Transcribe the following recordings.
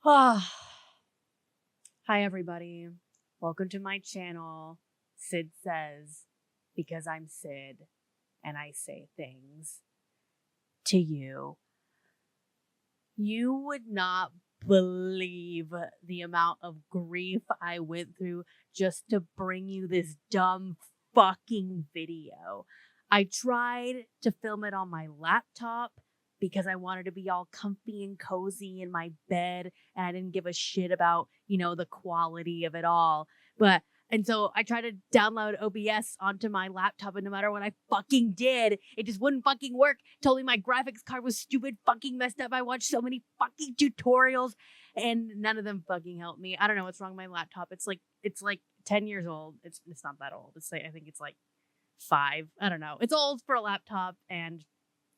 Hi, everybody. Welcome to my channel, Sid Says, because I'm Sid and I say things to you. You would not believe the amount of grief I went through just to bring you this dumb fucking video. I tried to film it on my laptop because I wanted to be all comfy and cozy in my bed, and I didn't give a shit about, the quality of it all. And so I tried to download OBS onto my laptop, and no matter what I fucking did, it just wouldn't fucking work. Told me my graphics card was stupid, fucking messed up. I watched so many fucking tutorials, and none of them fucking helped me. I don't know what's wrong with my laptop. It's like 10 years old. It's not that old. I think it's like 5. I don't know. It's old for a laptop, and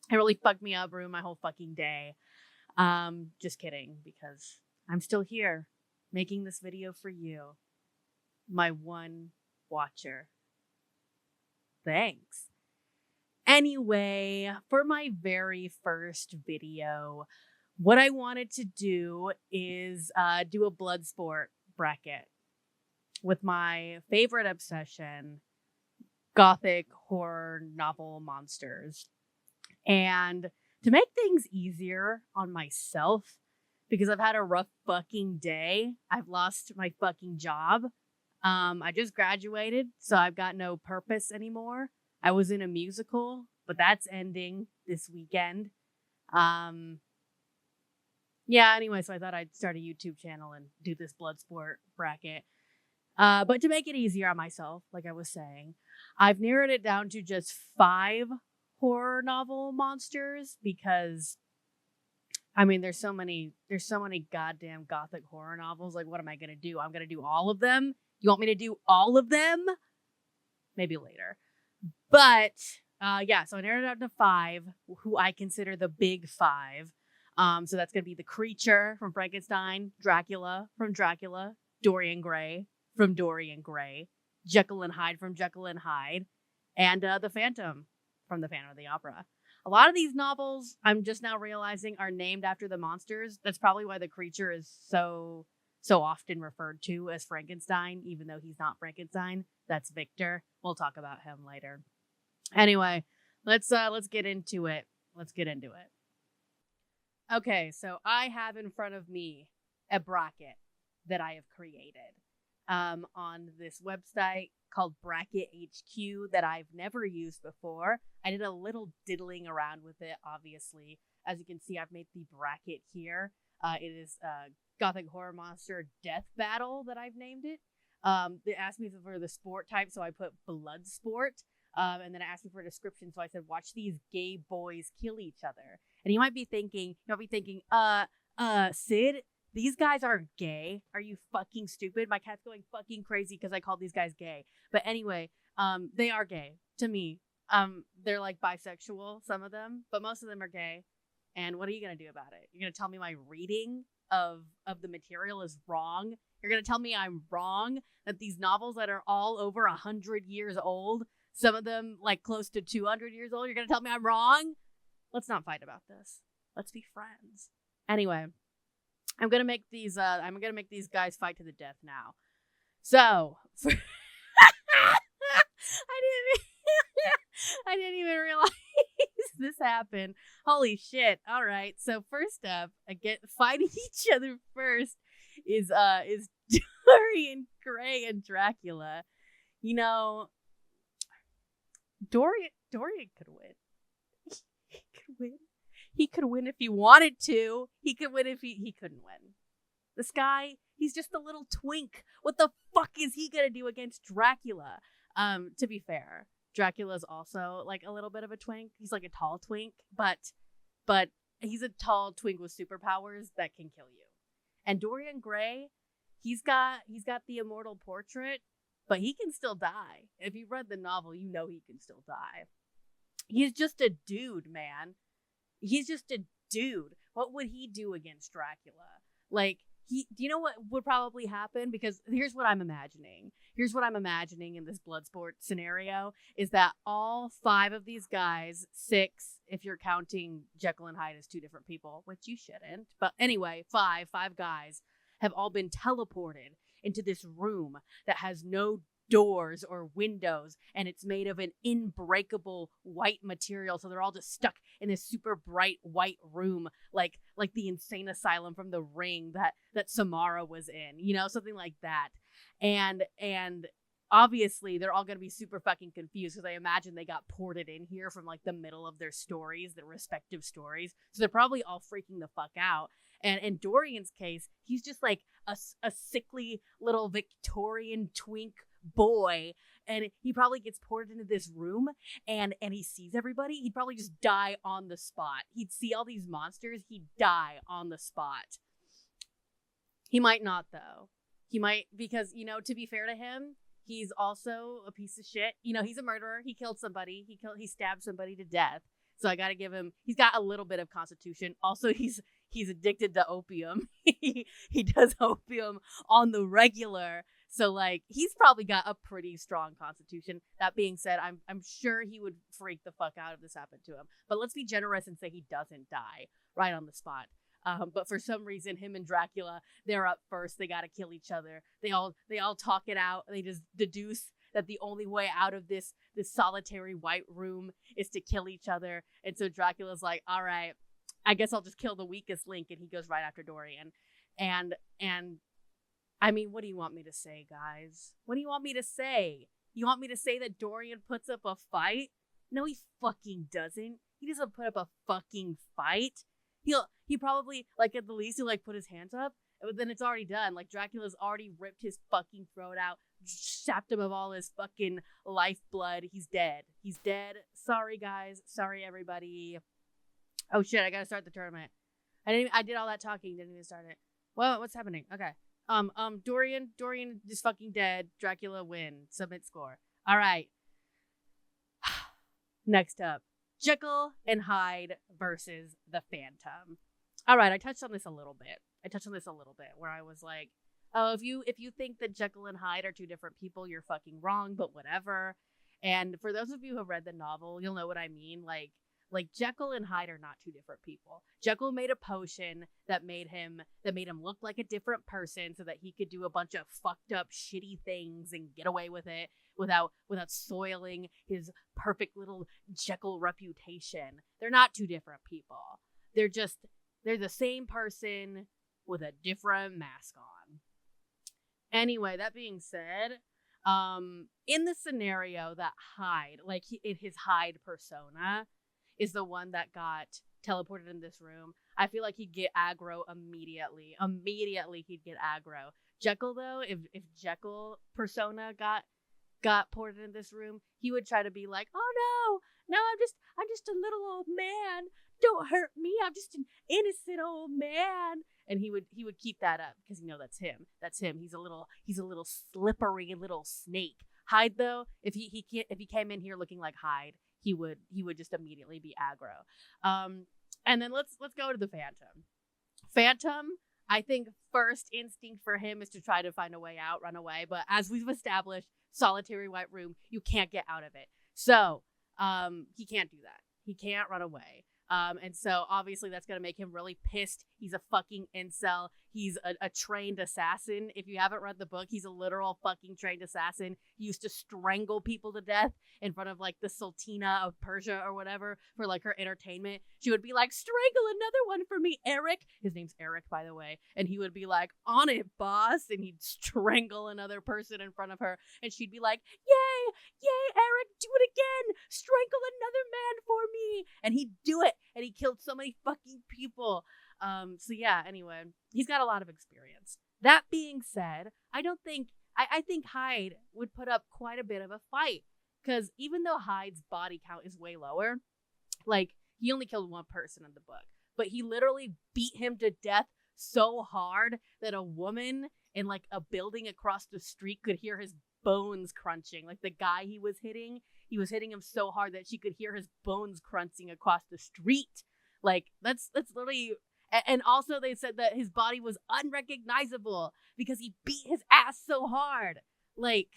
it really fucked me up, ruined my whole fucking day. Just kidding, because I'm still here making this video for you, my one watcher. Thanks. Anyway, for my very first video, what I wanted to do is do a blood sport bracket with my favorite obsession, Gothic horror novel monsters. And to make things easier on myself, because I've had a rough fucking day, I've lost my fucking job. I just graduated, so I've got no purpose anymore. I was in a musical, but that's ending this weekend. Anyway, so I thought I'd start a YouTube channel and do this blood sport bracket. But to make it easier on myself, like I was saying, I've narrowed it down to just 5 horror novel monsters, because there's so many goddamn Gothic horror novels. Like, what am I gonna do? I'm gonna do all of them? You want me to do all of them? Maybe later. But so I narrowed it down to 5 who I consider the big 5. So that's gonna be the Creature from Frankenstein, Dracula from Dracula, Dorian Gray from Dorian Gray, Jekyll and Hyde from Jekyll and Hyde, and the Phantom from the Phantom of the Opera. A lot of these novels, I'm just now realizing, are named after the monsters. That's probably why the Creature is so often referred to as Frankenstein, even though he's not Frankenstein. That's Victor. We'll talk about him later. Anyway, let's get into it. Okay, so I have in front of me a bracket that I have created on this website called Bracket HQ that I've never used before. I did a little diddling around with it, obviously. As you can see, I've made the bracket here. It is Gothic Horror Monster Death Battle that I've named it. It asked me for the sport type, so I put blood sport. And then it asked me for a description, so I said, watch these gay boys kill each other. And you might be thinking, Sid, these guys aren't gay. Are you fucking stupid? My cat's going fucking crazy because I called these guys gay. But anyway, they are gay to me. They're like bisexual, some of them, but most of them are gay. And what are you going to do about it? You're going to tell me my reading of the material is wrong? You're going to tell me I'm wrong? That these novels that are all over 100 years old, some of them like close to 200 years old, you're going to tell me I'm wrong? Let's not fight about this. Let's be friends. Anyway, I'm going to make these guys fight to the death now. So, I didn't even realize this happened. Holy shit. All right. So first up, fighting each other first is Dorian Gray and Dracula. Dorian could win. He could win. He could win if he wanted to. He could win if he couldn't win. This guy, he's just a little twink. What the fuck is he gonna do against Dracula? To be fair, Dracula's also like a little bit of a twink. He's like a tall twink, but he's a tall twink with superpowers that can kill you. And Dorian Gray, he's got the immortal portrait, but he can still die. If you read the novel, you know he can still die. He's just a dude, man. He's just a dude. What would he do against Dracula? Like, do you know what would probably happen? Because here's what I'm imagining. Here's what I'm imagining in this Bloodsport scenario is that all 5 of these guys, 6, if you're counting Jekyll and Hyde as 2 different people, which you shouldn't. But anyway, 5 guys have all been teleported into this room that has no doors or windows, and it's made of an unbreakable white material, so they're all just stuck in this super bright white room, like the insane asylum from The Ring that Samara was in, you know, something like that. And obviously they're all going to be super fucking confused because I imagine they got ported in here from like the middle of their stories, their respective stories, so they're probably all freaking the fuck out. And in Dorian's case, he's just like a sickly little Victorian twink boy, and he probably gets ported into this room and he sees everybody. He'd probably just die on the spot. He'd see all these monsters, he'd die on the spot. He might not, though. He might, because, you know, to be fair to him, he's also a piece of shit. You know, he's a murderer. He killed somebody. He stabbed somebody to death. So I gotta give him, he's got a little bit of constitution. Also, he's addicted to opium. he does opium on the regular. So, like, he's probably got a pretty strong constitution. That being said, I'm sure he would freak the fuck out if this happened to him. But let's be generous and say he doesn't die right on the spot. But for some reason, him and Dracula, they're up first. They got to kill each other. They all talk it out. They just deduce that the only way out of this solitary white room is to kill each other. And so Dracula's like, all right, I guess I'll just kill the weakest link. And he goes right after Dorian. And I mean, what do you want me to say, guys? What do you want me to say? You want me to say that Dorian puts up a fight? No, he fucking doesn't. He doesn't put up a fucking fight. He probably, like, at the least, he'll, like, put his hands up, but then it's already done. Like, Dracula's already ripped his fucking throat out, sapped him of all his fucking lifeblood. He's dead. He's dead. Sorry, guys. Sorry, everybody. Oh, shit, I gotta start the tournament. I did all that talking, didn't even start it. Well, what's happening? Okay. Dorian is fucking dead. Dracula win. Submit score. All right. Next up, Jekyll and Hyde versus the Phantom. All right, I touched on this a little bit. Where I was like, oh, if you think that Jekyll and Hyde are 2 different people, you're fucking wrong, but whatever. And for those of you who have read the novel, you'll know what I mean. Like Jekyll and Hyde are not 2 different people. Jekyll made a potion that made him look like a different person so that he could do a bunch of fucked up shitty things and get away with it without soiling his perfect little Jekyll reputation. They're not 2 different people. They're the same person with a different mask on. Anyway, that being said, in the scenario that Hyde, like in his Hyde persona, is the one that got teleported in this room, I feel like he'd get aggro immediately. Immediately he'd get aggro. Jekyll, though, if Jekyll persona got ported in this room, he would try to be like, oh no, I'm just a little old man. Don't hurt me. I'm just an innocent old man. And he would keep that up because, you know, that's him. That's him. He's a little slippery little snake. Hyde, though, if he came in here looking like Hyde, he would just immediately be aggro. And then let's go to the Phantom. Phantom, I think first instinct for him is to try to find a way out, run away. But as we've established, solitary white room, you can't get out of it. So he can't do that. He can't run away. And so obviously that's going to make him really pissed. He's a fucking incel. He's a trained assassin. If you haven't read the book, he's a literal fucking trained assassin. He used to strangle people to death in front of like the Sultana of Persia or whatever for like her entertainment. She would be like, strangle another one for me, Eric. His name's Eric, by the way. And he would be like, on it, boss. And he'd strangle another person in front of her. And she'd be like, yay, Eric, do it again. Strangle another man for me. And he'd do it. And he killed so many fucking people. So yeah, anyway, he's got a lot of experience. That being said, I think Hyde would put up quite a bit of a fight. Because even though Hyde's body count is way lower, like, he only killed 1 person in the book. But he literally beat him to death so hard that a woman in, like, a building across the street could hear his bones crunching. Like, the guy he was hitting him so hard that she could hear his bones crunching across the street. Like, that's literally... And also they said that his body was unrecognizable because he beat his ass so hard. Like,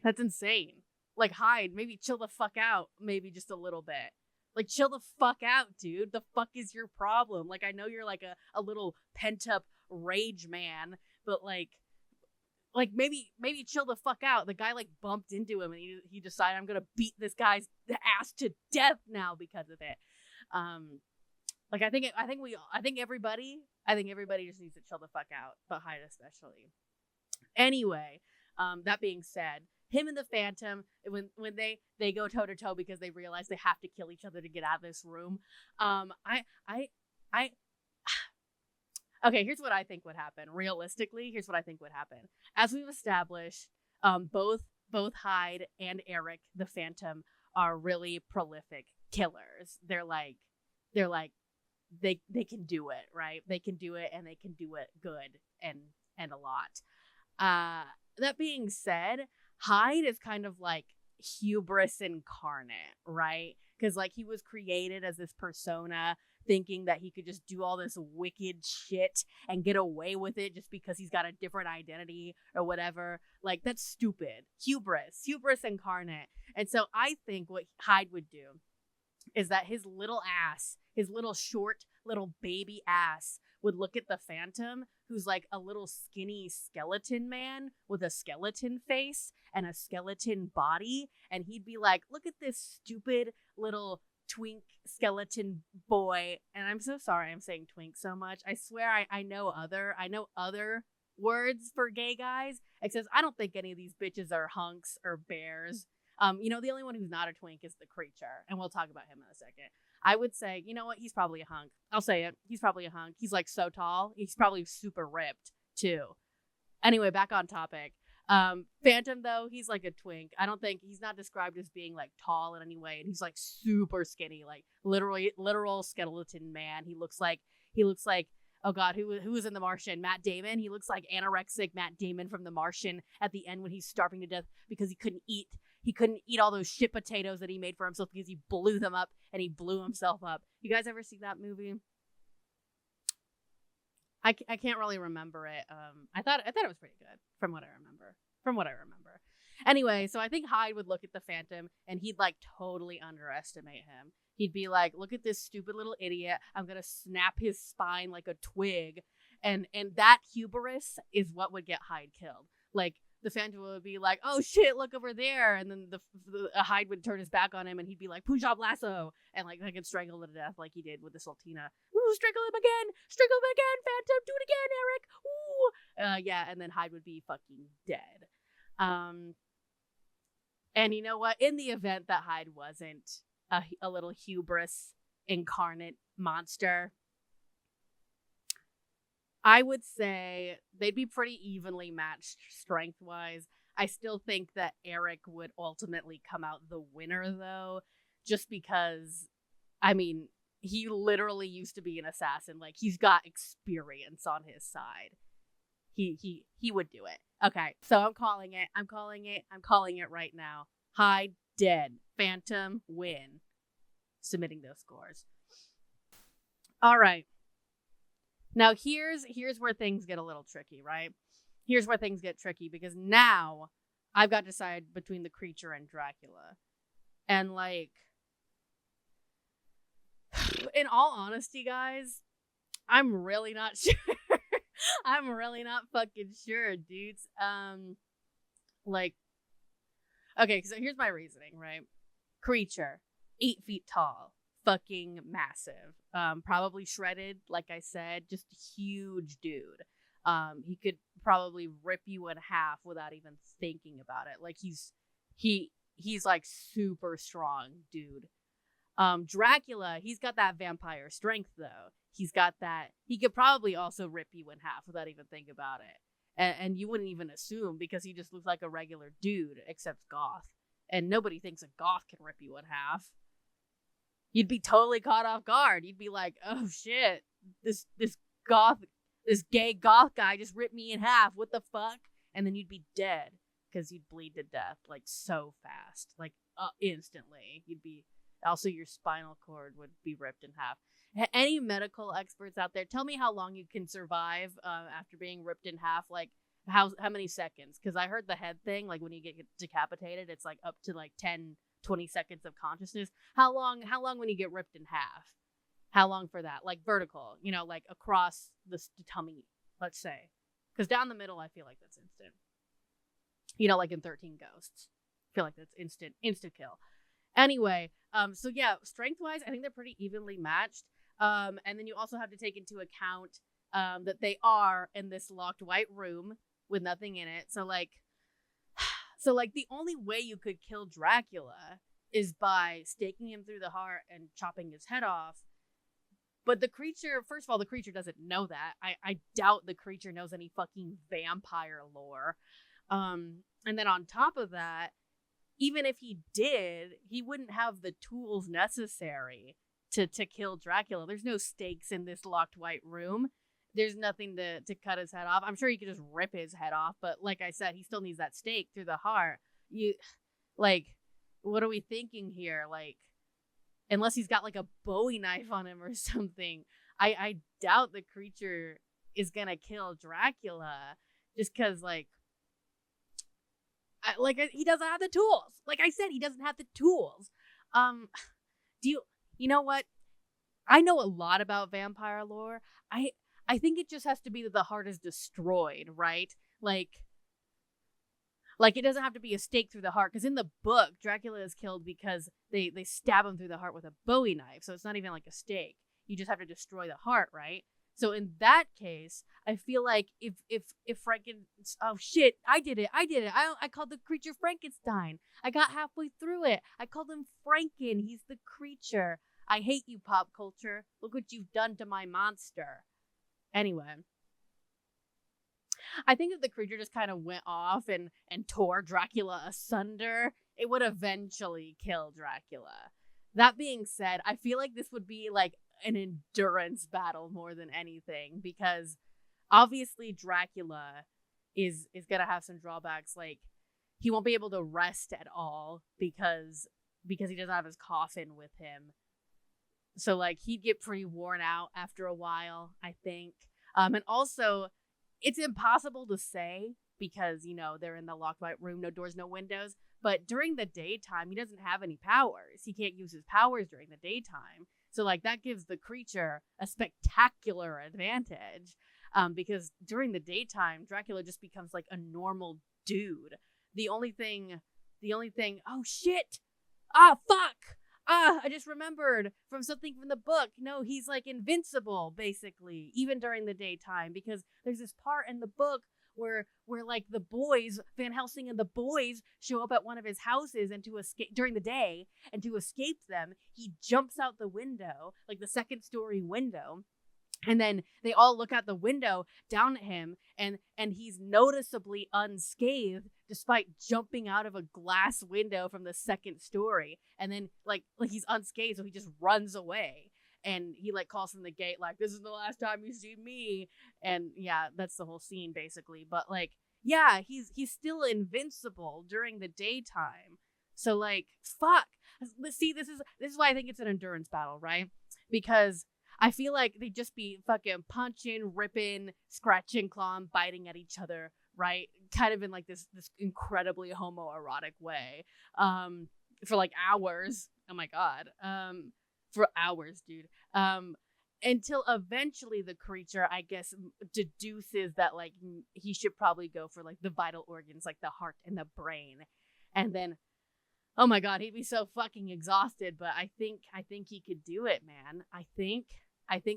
that's insane. Like, Hyde, maybe chill the fuck out, maybe just a little bit. Like, chill the fuck out, dude. The fuck is your problem? Like, I know you're like a little pent up rage man, but like maybe chill the fuck out. The guy like bumped into him and he decided, I'm gonna beat this guy's ass to death now because of it. Like I think everybody just needs to chill the fuck out, but Hyde especially. Anyway, that being said, him and the Phantom, when they go toe to toe because they realize they have to kill each other to get out of this room. Okay, here's what I think would happen. Realistically, here's what I think would happen. As we've established, both Hyde and Eric, the Phantom, are really prolific killers. They can do it, right? They can do it, and they can do it good and a lot. That being said, Hyde is kind of like hubris incarnate, right? Because like he was created as this persona thinking that he could just do all this wicked shit and get away with it just because he's got a different identity or whatever. Like, that's stupid. Hubris incarnate. And so I think what Hyde would do is that his little ass, his little short little baby ass, would look at the Phantom, who's like a little skinny skeleton man with a skeleton face and a skeleton body, and he'd be like, look at this stupid little twink skeleton boy. And I'm so sorry I'm saying twink so much. I swear I know other words for gay guys, except I don't think any of these bitches are hunks or bears. The only one who's not a twink is the Creature, and we'll talk about him in a second. I would say, you know what? He's probably a hunk. I'll say it. He's probably a hunk. He's like so tall. He's probably super ripped too. Anyway, back on topic. Phantom though, he's like a twink. I don't think he's not described as being like tall in any way, and he's like super skinny, like literal skeleton man. He looks like oh god, who was in The Martian? Matt Damon. He looks like anorexic Matt Damon from The Martian at the end when he's starving to death because he couldn't eat all those shit potatoes that he made for himself because he blew them up and he blew himself up. You guys ever see that movie? I can't really remember it. I thought it was pretty good from what I remember. Anyway, so I think Hyde would look at the Phantom and he'd like totally underestimate him. He'd be like, look at this stupid little idiot. I'm going to snap his spine like a twig. And that hubris is what would get Hyde killed. Like, the Phantom would be like, oh shit, look over there. And then the Hyde would turn his back on him and he'd be like, Punjab lasso. And like, I could strangle him to death like he did with the Sultina. Ooh, strangle him again, Phantom, do it again, Eric. Ooh. Yeah, and then Hyde would be fucking dead. And you know what? In the event that Hyde wasn't a little hubris incarnate monster, I would say they'd be pretty evenly matched strength-wise. I still think that Eric would ultimately come out the winner, though, just because, I mean, he literally used to be an assassin. Like, he's got experience on his side. He would do it. Okay, so I'm calling it right now. Hyde, dead. Phantom, win. Submitting those scores. All right. Now, here's where things get a little tricky, right? Here's where things get tricky because now I've got to decide between the Creature and Dracula. And, like, in all honesty, guys, I'm really not sure. I'm really not fucking sure, dudes. Okay, so here's my reasoning, right? Creature, 8 feet tall. Fucking massive, probably shredded, like I said, just a huge dude. He could probably rip you in half without even thinking about it. Like he's like super strong dude. Dracula, he's got that vampire strength though. He's got that. He could probably also rip you in half without even thinking about it, and you wouldn't even assume because he just looks like a regular dude except goth, and nobody thinks a goth can rip you in half. You'd be totally caught off guard. You'd be like, oh shit, this gay goth guy just ripped me in half. What the fuck? And then you'd be dead because you'd bleed to death like so fast, like instantly. Also your spinal cord would be ripped in half. Any medical experts out there, tell me how long you can survive after being ripped in half. Like, how many seconds? Because I heard the head thing, like when you get decapitated, it's like up to like 10, 20 seconds of consciousness. How long when you get ripped in half? How long for that? Like vertical, like across the tummy, let's say. Because down the middle, I feel like that's instant. Like in 13 Ghosts. I feel like that's instant kill. Anyway, so yeah, strength-wise, I think they're pretty evenly matched. And then you also have to take into account that they are in this locked white room with nothing in it. So like the only way you could kill Dracula is by staking him through the heart and chopping his head off. But the creature, first of all, the creature doesn't know that. I doubt the creature knows any fucking vampire lore. And then on top of that, even if he did, he wouldn't have the tools necessary to kill Dracula. There's no stakes in this locked white room. There's nothing to cut his head off. I'm sure he could just rip his head off, but like I said, he still needs that stake through the heart. What are we thinking here? Like, unless he's got like a Bowie knife on him or something, I doubt the creature is gonna kill Dracula just because he doesn't have the tools. Like I said, he doesn't have the tools. You know what? I know a lot about vampire lore. I think it just has to be that the heart is destroyed, right? Like it doesn't have to be a stake through the heart, because in the book, Dracula is killed because they stab him through the heart with a Bowie knife, so it's not even like a stake. You just have to destroy the heart, right? So in that case, I feel like if oh shit, I did it. I called the creature Frankenstein. I got halfway through it. I called him Franken. He's the creature. I hate you, pop culture. Look what you've done to my monster. Anyway, I think if the creature just kind of went off and tore Dracula asunder, it would eventually kill Dracula. That being said, I feel like this would be like an endurance battle more than anything, because obviously Dracula is gonna have some drawbacks. Like, he won't be able to rest at all because he doesn't have his coffin with him. So like he'd get pretty worn out after a while, I think. And also, it's impossible to say because, they're in the locked white room, no doors, no windows. But during the daytime, he doesn't have any powers. He can't use his powers during the daytime. So like that gives the creature a spectacular advantage. Because during the daytime, Dracula just becomes like a normal dude. The only thing, oh shit! Ah, fuck! I just remembered from something from the book. No, he's like invincible, basically, even during the daytime, because there's this part in the book where like the boys, Van Helsing and the boys, show up at one of his houses, and to escape during the day, and to escape them, he jumps out the window, like the second story window. And then they all look out the window down at him, and he's noticeably unscathed despite jumping out of a glass window from the second story. And then like he's unscathed, so he just runs away. And he like calls from the gate like, "This is the last time you see me." And yeah, that's the whole scene basically. But like, yeah, he's still invincible during the daytime. So like, fuck. See, this is why I think it's an endurance battle, right? Because I feel like they'd just be fucking punching, ripping, scratching, clawing, biting at each other, right? Kind of in like this incredibly homoerotic way. For like hours. Oh my god. For hours, dude. Until eventually the creature, I guess, deduces that like he should probably go for like the vital organs, like the heart and the brain. And then, oh my god, he'd be so fucking exhausted, but I think he could do it, man. I think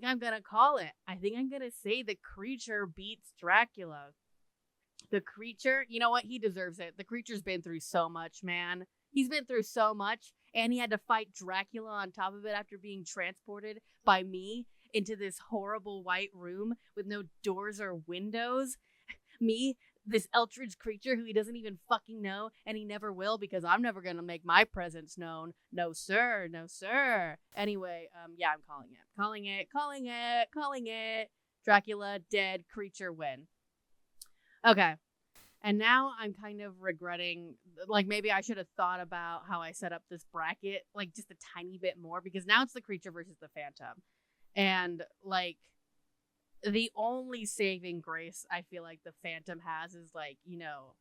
I'm gonna call it. I think I'm gonna say the creature beats Dracula. The creature, you know what? He deserves it. The creature's been through so much, man. He's been through so much, and he had to fight Dracula on top of it after being transported by me into this horrible white room with no doors or windows. Me, this Eldritch creature who he doesn't even fucking know, and he never will, because I'm never gonna make my presence known. No sir, no sir. Anyway, yeah, I'm calling it. Dracula dead, creature win. Okay. And now I'm kind of regretting, like, maybe I should have thought about how I set up this bracket, like, just a tiny bit more, because now it's the creature versus the phantom. And like the only saving grace I feel like the Phantom has is like, you know,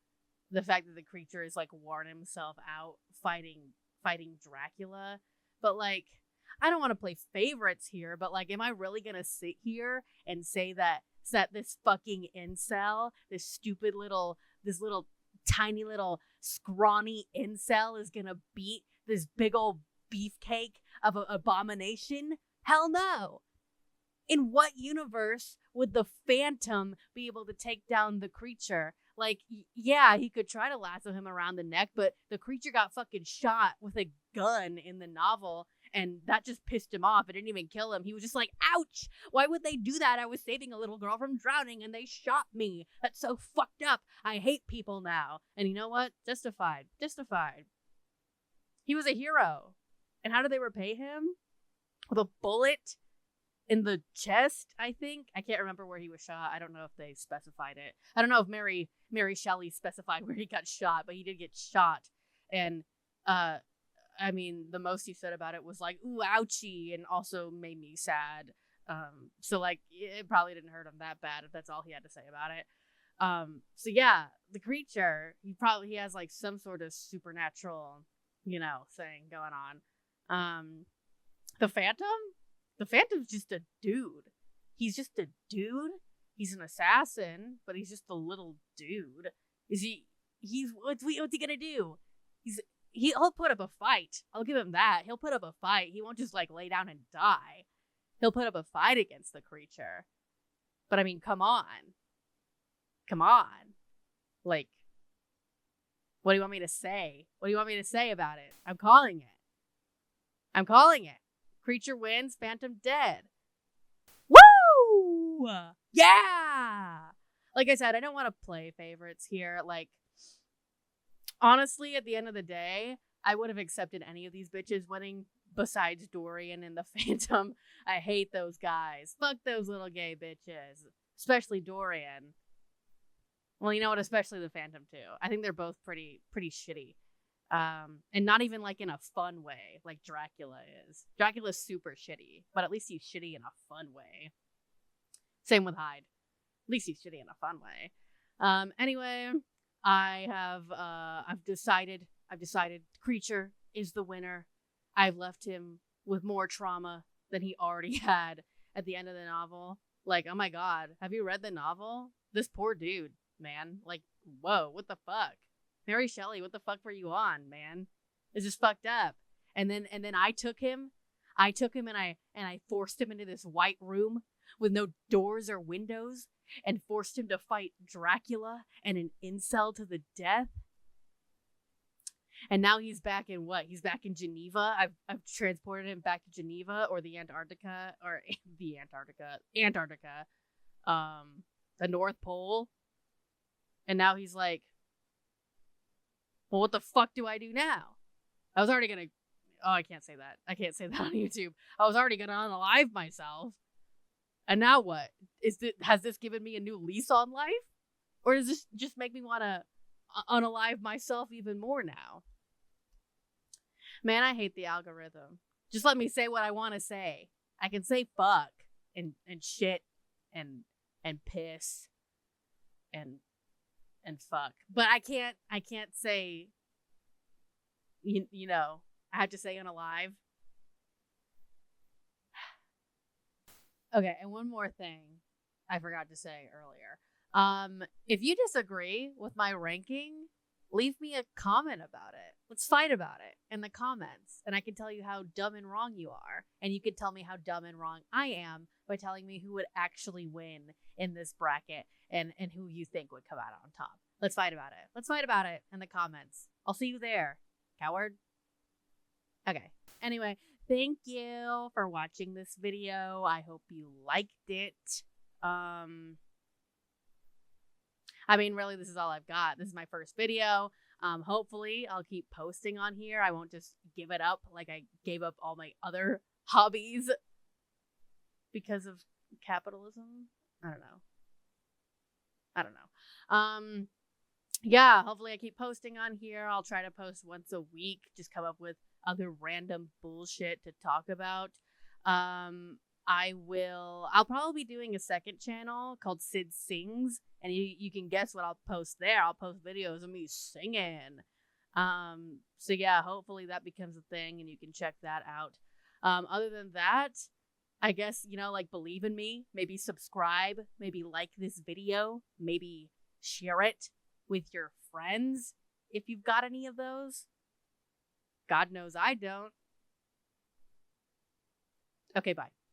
the fact that the creature is like worn himself out fighting Dracula. But like, I don't want to play favorites here, but like, am I really gonna sit here and say that this fucking incel, this little tiny little scrawny incel is gonna beat this big old beefcake of an abomination? Hell no. In what universe would the Phantom be able to take down the creature? Like, yeah, he could try to lasso him around the neck, but the creature got fucking shot with a gun in the novel, and that just pissed him off. It didn't even kill him. He was just like, ouch, why would they do that? I was saving a little girl from drowning, and they shot me. That's so fucked up. I hate people now. And you know what? Justified. He was a hero. And how did they repay him? With a bullet in the chest, I think. I can't remember where he was shot. I don't know if they specified it. I don't know if Mary Shelley specified where he got shot, but he did get shot. And I mean, the most he said about it was like, ooh, ouchie, and also made me sad. So like, it probably didn't hurt him that bad if that's all he had to say about it. So yeah, the creature, he has like some sort of supernatural, you know, thing going on. The Phantom's just a dude. He's just a dude. He's an assassin, but he's just a little dude. What's he gonna do? He'll put up a fight. I'll give him that. He'll put up a fight. He won't just like lay down and die. He'll put up a fight against the creature. But I mean, come on. Like, what do you want me to say? What do you want me to say about it? I'm calling it. Creature wins, Phantom dead. Woo! Yeah! Like I said, I don't want to play favorites here. Like, honestly, at the end of the day, I would have accepted any of these bitches winning besides Dorian and the Phantom. I hate those guys. Fuck those little gay bitches. Especially Dorian. Well, you know what? Especially the Phantom, too. I think they're both pretty shitty. And not even like in a fun way, like Dracula is. Dracula's super shitty, but at least he's shitty in a fun way. Same with Hyde. At least he's shitty in a fun way. Anyway, I've decided creature is the winner. I've left him with more trauma than he already had at the end of the novel. Like, oh my God, have you read the novel? This poor dude, man. Like, whoa, what the fuck? Mary Shelley, what the fuck were you on, man? It's just fucked up. And then I took him and I forced him into this white room with no doors or windows and forced him to fight Dracula and an incel to the death. And now he's back in what? He's back in Geneva. I've transported him back to Geneva or the Antarctica, the North Pole. And now he's like, well, what the fuck do I do now? I was already gonna... Oh, I can't say that. I can't say that on YouTube. I was already gonna unalive myself. And now what? Has this given me a new lease on life? Or does this just make me want to unalive myself even more now? Man, I hate the algorithm. Just let me say what I want to say. I can say fuck and shit and piss and fuck, but I can't say, you know, I have to say unalive. Okay, and one more thing I forgot to say earlier. If you disagree with my ranking, leave me a comment about it. Let's fight about it in the comments, and I can tell you how dumb and wrong you are, and you can tell me how dumb and wrong I am by telling me who would actually win in this bracket and who you think would come out on top. Let's fight about it. Let's fight about it in the comments. I'll see you there, coward. Okay. Anyway, thank you for watching this video. I hope you liked it. I mean, really, this is all I've got. This is my first video. Hopefully, I'll keep posting on here. I won't just give it up like I gave up all my other hobbies because of capitalism. I don't know. Yeah, hopefully I keep posting on here. I'll try to post once a week. Just come up with other random bullshit to talk about. I'll probably be doing a second channel called Sid Sings, and you can guess what I'll post there. I'll post videos of me singing. So yeah, hopefully that becomes a thing and you can check that out. Other than that, I guess, like, believe in me, maybe subscribe, maybe like this video, maybe share it with your friends if you've got any of those. God knows I don't. Okay, bye.